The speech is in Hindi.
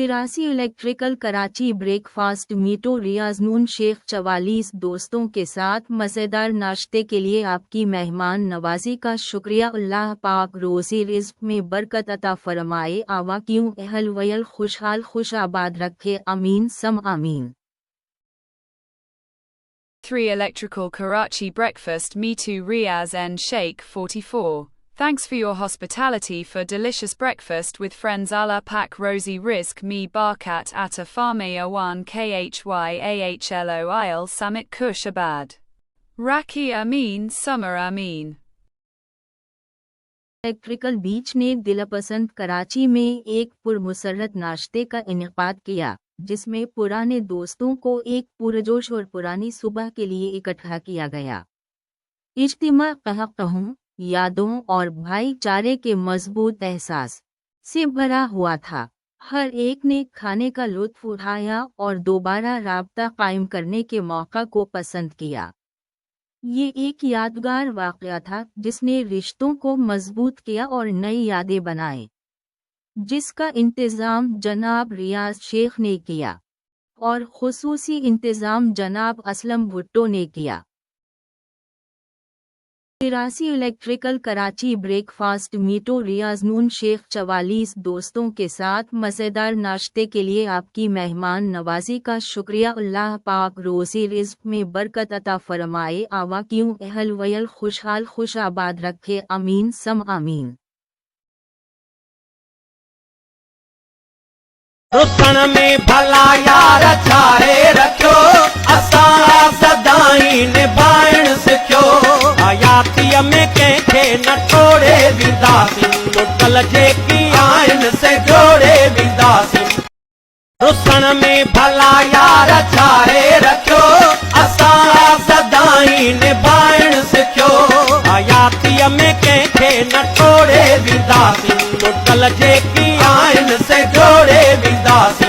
तिरासी इलेक्ट्रिकल कराची ब्रेकफास्ट मीटो रियाज नून शेख 44 दोस्तों के साथ मज़ेदार नाश्ते के लिए आपकी मेहमान नवाजी का शुक्रिया। अल्लाह पाक रोज़ी रिज़्क में बरकत अता फरमाए, आवाकियों अहल वयल खुशहाल खुश आबाद रखे, आमीन सम आमीन। 3 Electrical Karachi Breakfast Mitu Riaz N Sheikh 44. Thanks for your hospitality for delicious breakfast with friends. Allah Pak Rosie Rizq Me Barkat Ata Farmayawan Khyahloil Samit Kush Abad. Raki Amin Summer Amin। Electrical बीच ने दिलपसंद कराची में एक पुरमसरत नाश्ते का इनेकाद किया, जिसमें पुराने दोस्तों को एक पुरजोश और पुरानी सुबह के लिए इकट्ठा किया गया। इज्तिमा कहूँ यादों और भाईचारे के मजबूत एहसास से भरा हुआ था। हर एक ने खाने का लुत्फ उठाया और दोबारा राब्ता कायम करने के मौका को पसंद किया। ये एक यादगार वाक़या था जिसने रिश्तों को मजबूत किया और नई यादें बनाए, जिसका इंतज़ाम जनाब रियाज शेख ने किया और खुसूसी इंतज़ाम जनाब असलम भुट्टो ने किया। 83 इलेक्ट्रिकल कराची ब्रेकफास्ट मीटो रियाज नून शेख 44 दोस्तों के साथ मज़ेदार नाश्ते के लिए आपकी मेहमान नवाजी का शुक्रिया। अल्लाह पाक रोज़ी रिज़्क में बरकत अता फरमाए, आवाकियों अहल वयल खुशहाल खुश आबाद रखे, आमीन सम आमीन। रुसन में भला यार छाए रखो, असा सदाई निभाइण सिखो, हयातीअ में कंहिंखे न टोड़े वेंदासीं, टुटल जेकी आहिनि से जोड़े वेंदासीं। रुसन में भला यार छाए रखो, असा सदाई निभाइण सिखो, हयातीअ में कंहिंखे न टोड़े वेंदासीं, टुटल जेकी आहिनि से जोड़े वेंदासीं।